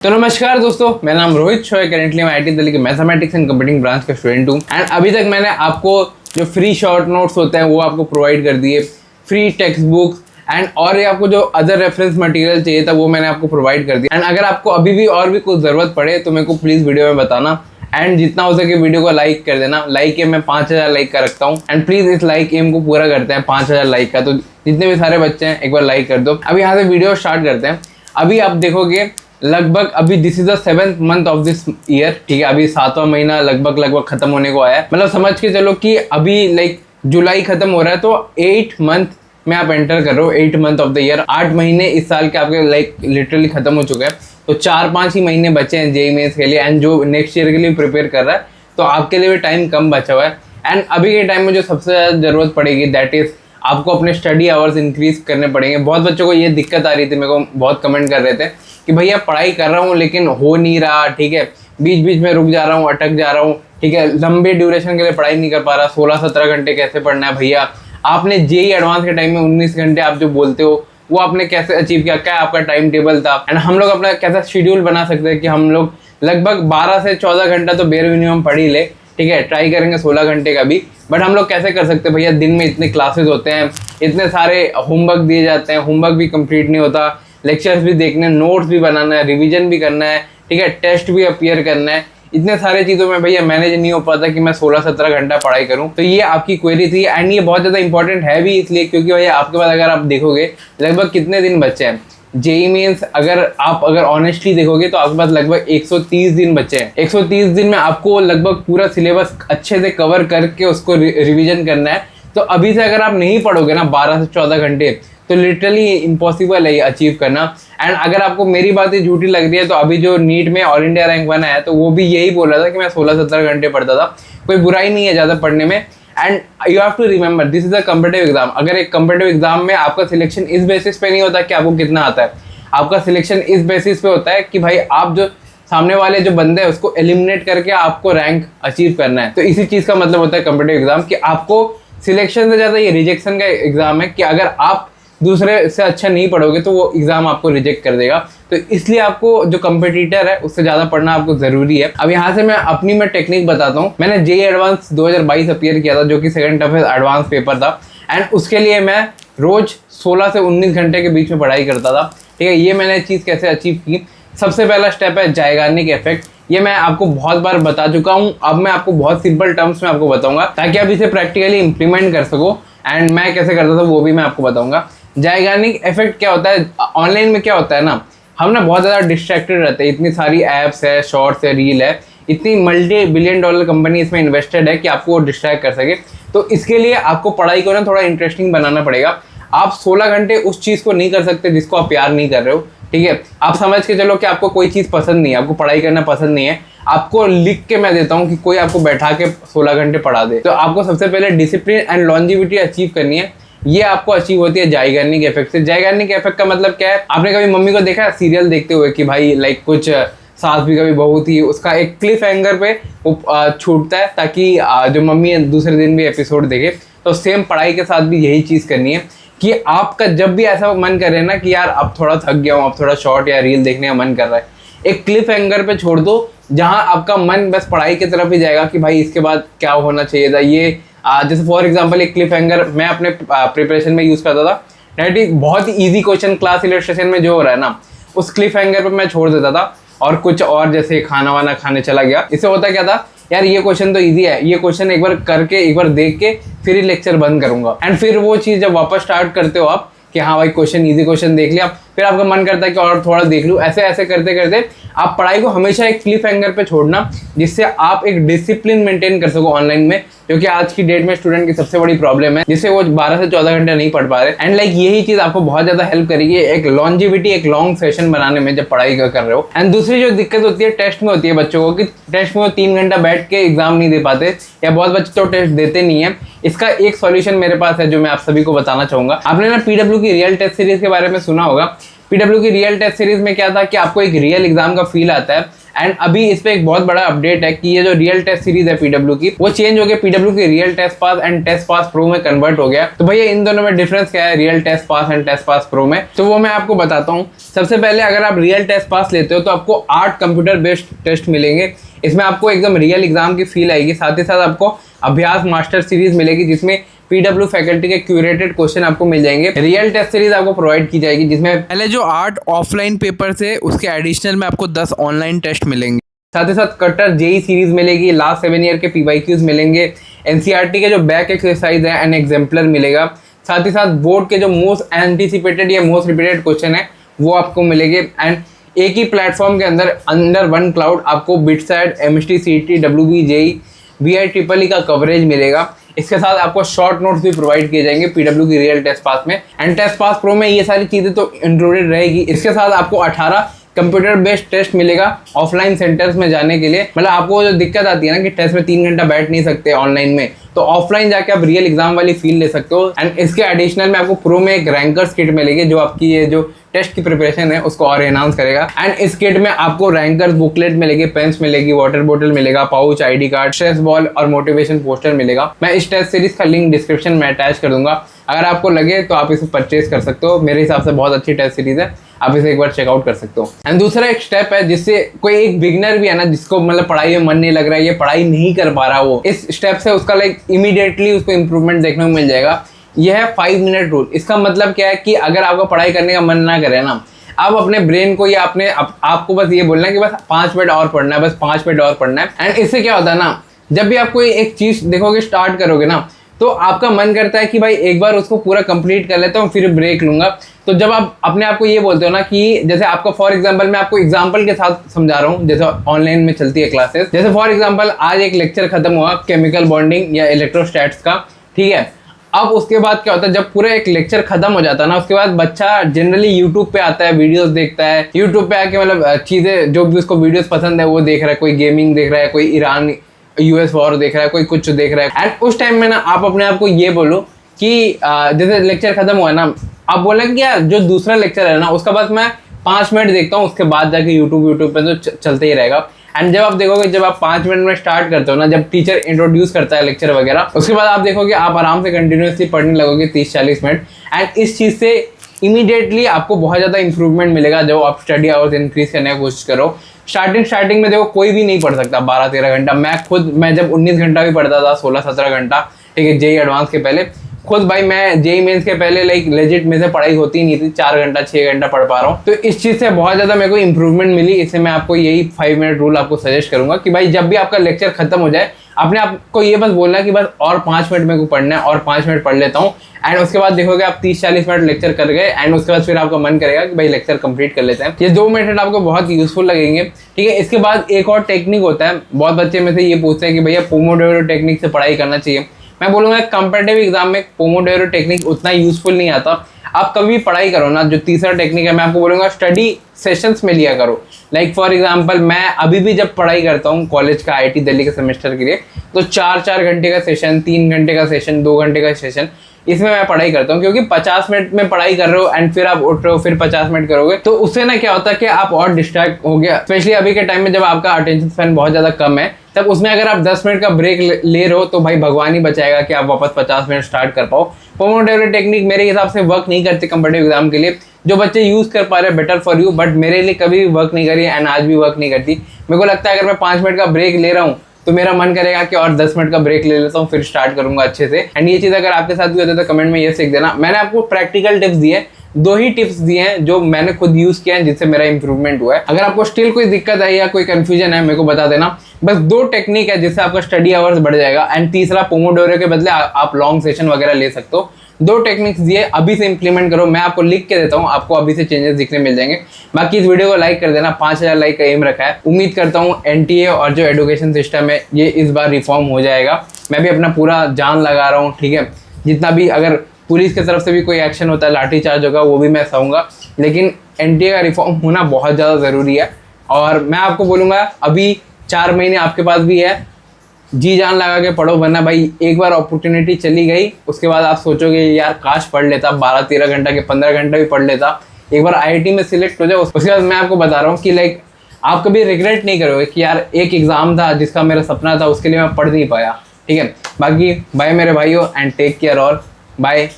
तो नमस्कार दोस्तों, मेरा नाम रोहित शॉय। करेंटली मैं आईटी दिल्ली के मैथमेटिक्स एंड कंप्यूटिंग ब्रांच का स्टूडेंट हूँ। एंड अभी तक मैंने आपको जो फ्री शॉर्ट नोट्स होते हैं वो आपको प्रोवाइड कर दिए, फ्री टेक्स्ट बुक्स एंड और ये आपको जो अदर रेफरेंस मटेरियल चाहिए था वो मैंने आपको प्रोवाइड कर दिया। एंड अगर आपको अभी भी और भी कुछ ज़रूरत पड़े तो मेरे को प्लीज़ वीडियो में बताना एंड जितना हो सके वीडियो को लाइक कर देना। लाइक एम मैं 5000 लाइक का रखता हूँ एंड प्लीज़ इस लाइक एम को पूरा करते हैं 5000 लाइक का। तो जितने भी सारे बच्चे हैं एक बार लाइक कर दो। अभी यहाँ से वीडियो स्टार्ट करते हैं। अभी आप देखोगे लगभग अभी this is the 7th month of this year, ठीक है। अभी 7वां महीना लगभग खत्म होने को आया है। मतलब समझ के चलो कि अभी लाइक जुलाई खत्म हो रहा है तो 8 मंथ में आप एंटर कर रहे हो। 8 मंथ ऑफ द ईयर, 8 महीने इस साल के आपके लाइक लिटरली खत्म हो चुके हैं। तो 4-5 ही महीने बचे हैं जेईई मेंस के लिए एंड जो नेक्स्ट ईयर के लिए प्रिपेयर कर रहा है तो आपके लिए भी टाइम कम बचा हुआ है। एंड अभी के टाइम में जो सबसे ज़्यादा ज़रूरत पड़ेगी दैट इज़ आपको अपने स्टडी आवर्स इंक्रीज करने पड़ेंगे। बहुत बच्चों को ये दिक्कत आ रही थी, मेरे को बहुत कमेंट कर रहे थे कि भैया पढ़ाई कर रहा हूँ लेकिन हो नहीं रहा, ठीक है, बीच बीच में रुक जा रहा हूँ, अटक जा रहा हूँ, ठीक है, लंबे ड्यूरेशन के लिए पढ़ाई नहीं कर पा रहा, 16-17 घंटे कैसे पढ़ना है भैया। आपने जेईई एडवांस के टाइम में 19 घंटे आप जो बोलते हो वो आपने कैसे अचीव किया, क्या आपका टाइम टेबल था। एंड हम लोग अपना कैसा शेड्यूल बना सकते हैं कि हम लोग लगभग 12 से 14 घंटा तो बेयर मिनिमम पढ़ ही ले, ठीक है, ट्राई करेंगे 16 घंटे का भी। बट हम लोग कैसे कर सकते हैं भैया, दिन में इतने क्लासेस होते हैं, इतने सारे होमवर्क दिए जाते हैं, होमवर्क भी कंप्लीट नहीं होता, लेक्चर्स भी देखने, नोट्स भी बनाना है, रिवीजन भी करना है, ठीक है, टेस्ट भी अपीयर करना है। इतने सारे चीज़ों में भैया मैनेज नहीं हो पाता कि मैं 16-17 घंटा पढ़ाई करूं। तो ये आपकी क्वेरी थी एंड ये बहुत ज़्यादा इंपॉर्टेंट है भी इसलिए क्योंकि भैया आपके पास अगर आप देखोगे लगभग कितने दिन बचे हैं जेईई मेंस, अगर ऑनेस्टली देखोगे तो आपके पास लगभग 130 दिन बचे हैं। 130 दिन में आपको लगभग पूरा सिलेबस अच्छे से कवर करके उसको रिवीजन करना है। तो अभी से अगर आप नहीं पढ़ोगे ना 12 से 14 घंटे तो लिटरली इम्पॉसिबल है ये अचीव करना। एंड अगर आपको मेरी बातें झूठी लग रही है तो अभी जो नीट में ऑल इंडिया रैंक 1 आया तो वो भी यही बोल रहा था कि मैं 16-17 घंटे पढ़ता था। कोई बुराई नहीं है ज़्यादा पढ़ने में। And you have to remember this is a competitive exam. अगर एक कम्पिटिटिव एग्जाम में आपका सिलेक्शन इस बेसिस पे नहीं होता कि आपको कितना आता है, आपका सिलेक्शन इस बेसिस पे होता है कि भाई आप जो सामने वाले जो बंदे हैं उसको एलिमिनेट करके आपको रैंक अचीव करना है। तो इसी चीज़ का मतलब होता है कम्पिटिटिव एग्जाम कि आपको सिलेक्शन से ज़्यादा ये रिजेक्शन का एग्जाम है कि अगर आप दूसरे से अच्छा नहीं पढ़ोगे तो वो एग्जाम आपको रिजेक्ट कर देगा। तो इसलिए आपको जो कंपटीटर है उससे ज़्यादा पढ़ना आपको ज़रूरी है। अब यहाँ से मैं अपनी टेक्निक बताता हूँ। मैंने जेईई एडवांस 2022 अपीयर किया था जो कि सेकंड टफेस्ट एडवांस पेपर था एंड उसके लिए मैं रोज़ 16 से 19 घंटे के बीच में पढ़ाई करता था, ठीक है। ये मैंने चीज़ कैसे अचीव की, सबसे पहला स्टेप है जाइगार्निक इफेक्ट। ये मैं आपको बहुत बार बता चुका हूँ, अब मैं आपको बहुत सिंपल टर्म्स में आपको बताऊँगा ताकि आप इसे प्रैक्टिकली इंप्लीमेंट कर सको। एंड मैं कैसे करता था वो भी मैं आपको बताऊँगा। जाइगार्निक इफेक्ट क्या होता है, ऑनलाइन में क्या होता है ना, हम ना बहुत ज़्यादा डिस्ट्रैक्टेड रहते हैं। इतनी सारी ऐप्स है, शॉर्ट्स है, रील है, इतनी $multi-billion कंपनी इसमें इन्वेस्टेड है कि आपको डिस्ट्रैक्ट कर सके। तो इसके लिए आपको पढ़ाई को ना थोड़ा इंटरेस्टिंग बनाना पड़ेगा। आप 16 घंटे उस चीज़ को नहीं कर सकते जिसको आप प्यार नहीं कर रहे हो, ठीक है। आप समझ के चलो कि आपको कोई चीज़ पसंद नहीं है, आपको पढ़ाई करना पसंद नहीं है, आपको लिख के मैं देता हूँ कि कोई आपको बैठा के 16 घंटे पढ़ा दे। तो आपको सबसे पहले डिसिप्लिन एंड लॉन्जिविटी अचीव करनी है। ये आपको अचीव होती है जाइगार्निक इफेक्ट से। जाइगार्निक इफेक्ट का मतलब क्या है, आपने कभी मम्मी को देखा है सीरियल देखते हुए कि भाई लाइक कुछ सास भी कभी बहू थी, उसका एक क्लिफ हैंगर पे वो छूटता है ताकि जो मम्मी दूसरे दिन भी एपिसोड देखे। तो सेम पढ़ाई के साथ भी यही चीज़ करनी है कि आपका जब भी ऐसा मन करे ना कि यार अब थोड़ा थक गया हूँ, अब थोड़ा शॉर्ट या रील देखने का मन कर रहा है, एक क्लिफ हैंगर पे छोड़ दो जहाँ आपका मन बस पढ़ाई की तरफ ही जाएगा कि भाई इसके बाद क्या होना चाहिए था। ये जैसे फॉर एग्जांपल एक क्लिफ हैंगर मैं अपने प्रिपरेशन में यूज़ करता था। दैट इज बहुत ही ईजी क्वेश्चन क्लास इलस्ट्रेशन में जो हो रहा है ना, उस क्लिफ हैंगर पे मैं छोड़ देता था और कुछ और जैसे खाना वाना खाने चला गया। इससे होता क्या था, यार ये क्वेश्चन तो इजी है, ये क्वेश्चन एक बार करके एक बार देख के फिर ही लेक्चर बंद करूंगा। एंड फिर वो चीज़ जब वापस स्टार्ट करते हो आप कि हाँ भाई क्वेश्चन इजी क्वेश्चन देख लिया, फिर आपका मन करता है कि और थोड़ा देख लूँ। ऐसे ऐसे करते करते आप पढ़ाई को हमेशा एक क्लिफ हैंगर पे छोड़ना जिससे आप एक डिसिप्लिन मेंटेन कर सको ऑनलाइन में, क्योंकि आज की डेट में स्टूडेंट की सबसे बड़ी प्रॉब्लम है जिससे वो 12 से 14 घंटे नहीं पढ़ पा रहे। एंड लाइक यही चीज़ आपको बहुत ज़्यादा हेल्प करेगी एक लॉन्जिविटी, एक लॉन्ग सेशन बनाने में जब पढ़ाई कर रहे हो। एंड दूसरी जो दिक्कत होती है टेस्ट में होती है बच्चों को कि टेस्ट में वो 3 घंटा बैठ के एग्जाम नहीं दे पाते या बहुत बच्चे तो टेस्ट देते नहीं है। इसका एक सॉल्यूशन मेरे पास है जो मैं आप सभी को बताना चाहूँगा। आपने ना PW की रियल टेस्ट सीरीज के बारे में सुना होगा। PW की रियल टेस्ट सीरीज में क्या था कि आपको एक रियल एग्जाम का फील आता है एंड अभी इस पे एक बहुत बड़ा अपडेट है कि ये जो रियल टेस्ट सीरीज है पीडब्ल्यू की, वो चेंज हो गया पीडब्ल्यू की real test pass and test pass pro में कन्वर्ट हो गया। तो भैया इन दोनों में डिफरेंस क्या है real test pass and test pass pro में, तो वो मैं आपको बताता हूँ। सबसे पहले अगर आप रियल टेस्ट पास लेते हो तो आपको 8 कंप्यूटर बेस्ड टेस्ट मिलेंगे। इसमें आपको एकदम रियल एग्जाम की फील आएगी। साथ ही साथ आपको अभ्यास मास्टर सीरीज मिलेगी जिसमें पीडब्ल्यू फैकल्टी के क्यूरेटेड क्वेश्चन आपको मिल जाएंगे। रियल टेस्ट सीरीज आपको प्रोवाइड की जाएगी जिसमें पहले जो 8 ऑफलाइन पेपर थे उसके एडिशनल में आपको 10 ऑनलाइन टेस्ट मिलेंगे। साथ ही साथ कटर जेई सीरीज मिलेगी, लास्ट 7 ईयर के पीवाईक्यूज मिलेंगे, एनसीईआरटी के जो बैक एक्सरसाइज है एंड एग्जाम्पलर मिलेगा। साथ ही साथ बोर्ड के जो मोस्ट एंटीसिपेटेड या मोस्ट रिपीटेड क्वेश्चन है वो आपको मिलेंगे। एंड एक ही प्लेटफॉर्म के अंडर वन क्लाउड आपको BITSAT, MST, CET, WB, JEE, बीआईट्रिपल का कवरेज मिलेगा। इसके साथ आपको शॉर्ट नोट्स भी प्रोवाइड किए जाएंगे पीडब्ल्यू की रियल टेस्ट पास में। एंड टेस्ट पास प्रो में ये सारी चीज़ें तो इंक्लूडेड रहेगी। इसके साथ आपको 18 कंप्यूटर बेस्ड टेस्ट मिलेगा ऑफलाइन सेंटर्स में जाने के लिए। मतलब आपको जो दिक्कत आती है ना कि टेस्ट में 3 घंटा बैठ नहीं सकते ऑनलाइन में, तो ऑफलाइन जाके आप रियल एग्जाम वाली फील ले सकते हो। एंड इसके एडिशनल में आपको प्रो में एक रैंकर्स किट मिलेगी जो आपकी ये जो टेस्ट की प्रिपरेशन है उसको और एनहांस करेगा। एंड इस किट में आपको रैंकर्स बुकलेट मिलेगी, पेन्स मिलेगी, वाटर बोतल मिलेगा, pouch, ID card, stress ball और मोटिवेशन पोस्टर मिलेगा। मैं इस टेस्ट सीरीज का लिंक डिस्क्रिप्शन में अटैच कर दूंगा, अगर आपको लगे तो आप इसे परचेज कर सकते हो। मेरे हिसाब से बहुत अच्छी टेस्ट सीरीज है, आप इसे एक बार चेकआउट कर सकते हो। एंड दूसरा एक स्टेप है जिससे कोई एक बिगनर भी है ना जिसको मतलब पढ़ाई में मन नहीं लग रहा है, ये पढ़ाई नहीं कर पा रहा, वो इस स्टेप से उसका इमीडिएटली उसको इंप्रूवमेंट देखने को मिल जाएगा। यह है 5 मिनट रूल। इसका मतलब क्या है कि अगर आपका पढ़ाई करने का मन ना करे ना, आप अपने ब्रेन को या आपको बस ये बोलना है कि बस 5 मिनट और पढ़ना है, बस 5 मिनट और पढ़ना है। एंड इससे क्या होता है ना, जब भी आप कोई एक चीज देखोगे स्टार्ट करोगे ना, तो आपका मन करता है कि भाई एक बार उसको पूरा कंप्लीट कर लेता हूँ फिर ब्रेक लूंगा। तो जब आप अपने आप को ये बोलते हो ना कि जैसे आपका फॉर एग्जांपल, मैं आपको एग्जांपल के साथ समझा रहा हूँ, जैसे ऑनलाइन में चलती है क्लासेस, जैसे फॉर एग्जांपल आज एक लेक्चर खत्म हुआ केमिकल बॉन्डिंग या इलेक्ट्रोस्टैट्स का, ठीक है। अब उसके बाद क्या होता है, जब पूरा एक लेक्चर खत्म हो जाता है ना, उसके बाद बच्चा जनरली यूट्यूब पे आता है, वीडियोस देखता है, यूट्यूब पे आके मतलब चीजें जो भी उसको वीडियोस पसंद है वो देख रहा है, कोई गेमिंग देख रहा है, कोई ईरान यूएस वॉर देख रहा है, कोई कुछ देख रहा है। एंड उस टाइम में ना आप अपने आप को ये बोलो कि जैसे लेक्चर खत्म हुआ ना, आप बोला कि यार जो दूसरा लेक्चर है ना उसका बस मैं 5 मिनट देखता हूँ, उसके बाद जाके यूट्यूब पे तो चलते ही रहेगा। एंड जब आप देखोगे, जब आप 5 मिनट में स्टार्ट करते हो ना, जब टीचर इंट्रोड्यूस करता है लेक्चर वगैरह, उसके बाद आप देखोगे आप आराम से कंटिन्यूसली पढ़ने लगोगे 30-40 मिनट। एंड इस चीज़ से इमीडिएटली आपको बहुत ज़्यादा इंप्रूवमेंट मिलेगा जब आप स्टडी आवर्स इंक्रीज करने की कोशिश करो। स्टार्टिंग में देखो कोई भी नहीं पढ़ सकता 12-13 घंटा। मैं जब 19 घंटा भी पढ़ता था, 16-17 घंटा, ठीक है, जेई एडवांस के पहले, खुद भाई मैं जेई मेंस के पहले लेजिट में से पढ़ाई होती नहीं थी, 4 घंटा 6 घंटा पढ़ पा रहा हूँ। तो इस चीज़ से बहुत ज़्यादा मेरे को इंप्रूवमेंट मिली। इससे मैं आपको यही 5 मिनट रूल आपको सजेस्ट करूंगा कि भाई जब भी आपका लेक्चर खत्म हो जाए, अपने आप को ये बस बोलना है कि बस और 5 मिनट मेरे को पढ़ना है और 5 मिनट पढ़ लेता हूँ। एंड उसके बाद देखोगे आप 30-40 मिनट लेक्चर कर गए। एंड उसके बाद फिर आपका मन करेगा कि भाई लेक्चर कंप्लीट कर लेते हैं। ये 2 मेथड आपको बहुत यूजफुल लगेंगे, ठीक है। इसके बाद एक और टेक्निक होता है, बहुत बच्चे में से ये पूछते हैं कि भैया पोमोडोरो टेक्निक से पढ़ाई करना चाहिए। मैं बोलूँगा कंपेटिटिव एग्जाम में पोमोडोरो टेक्निक उतना यूजफुल नहीं आता। आप कभी भी पढ़ाई करो ना, जो तीसरा टेक्निक है मैं आपको बोलूँगा स्टडी सेशंस में लिया करो। लाइक फॉर एग्जांपल मैं अभी भी जब पढ़ाई करता हूँ कॉलेज का आईआईटी दिल्ली के सेमेस्टर के लिए, तो 4-4 घंटे का सेशन, 3 घंटे का सेशन, 2 घंटे का सेशन, इसमें मैं पढ़ाई करता हूँ। क्योंकि 50 मिनट में पढ़ाई कर रहे हो एंड फिर आप उठ रहे हो, फिर 50 मिनट करोगे, तो उससे ना क्या होता है कि आप और डिस्ट्रैक्ट हो गया। स्पेशली अभी के टाइम में जब आपका अटेंशन स्पैन बहुत ज़्यादा कम है, तब उसमें अगर आप 10 मिनट का ब्रेक ले रहे हो तो भाई भगवान ही बचाएगा कि आप वापस 50 मिनट स्टार्ट कर पाओ। पोमोडोरो टेक्निक मेरे हिसाब से वर्क नहीं करती कंपेटिटिव एग्जाम के लिए। जो बच्चे यूज कर पा रहे हैं बेटर फॉर यू, बट मेरे लिए कभी भी वर्क नहीं करी एंड आज भी वर्क नहीं करती। मेरे को लगता है अगर मैं 5 मिनट का ब्रेक ले रहा हूँ तो मेरा मन करेगा कि और 10 मिनट का ब्रेक ले लेता हूँ, फिर स्टार्ट करूंगा अच्छे से। एंड ये चीज़ अगर आपके साथ भी होता है तो कमेंट में ये सीख देना। मैंने आपको प्रैक्टिकल टिप्स दिए, 2 ही टिप्स दिए हैं जो मैंने खुद यूज किया है, जिससे मेरा इंप्रूवमेंट हुआ है। अगर आपको स्टिल कोई दिक्कत है या कोई कंफ्यूजन है मेरे को बता देना। बस 2 टेक्निक है जिससे आपका स्टडी आवर्स बढ़ जाएगा। एंड तीसरा पोमोडोरो के बदले आप लॉन्ग सेशन वगैरह ले सकते हो। 2 टेक्निक्स दिए, अभी से इंप्लीमेंट करो। मैं आपको लिख के देता हूँ, आपको अभी से चेंजेस दिखने मिल जाएंगे। बाकी इस वीडियो को लाइक कर देना, 5000 लाइक का एम रखा है। उम्मीद करता हूँ एनटीए और जो एजुकेशन सिस्टम है ये इस बार रिफॉर्म हो जाएगा। मैं भी अपना पूरा जान लगा रहा हूँ, ठीक है। जितना भी अगर पुलिस की तरफ से भी कोई एक्शन होता है, लाठी चार्ज होगा, वो भी मैं सहूँगा। लेकिन एनटीए का रिफॉर्म होना बहुत ज़्यादा ज़रूरी है। और मैं आपको बोलूँगा अभी 4 महीने आपके पास भी है, जी जान लगा के पढ़ो, वरना भाई एक बार अपॉर्चुनिटी चली गई उसके बाद आप सोचोगे यार काश पढ़ लेता, 12-13 घंटा के 15 घंटा भी पढ़ लेता। एक बार आईआईटी में सिलेक्ट हो जाए उसके बाद मैं आपको बता रहा हूँ कि लाइक आप कभी रिग्रेट नहीं करोगे कि यार एक एग्ज़ाम था जिसका मेरा सपना था, उसके लिए मैं पढ़ नहीं पाया। ठीक है, बाकी बाय मेरे भाइयों, एंड टेक केयर और बाय।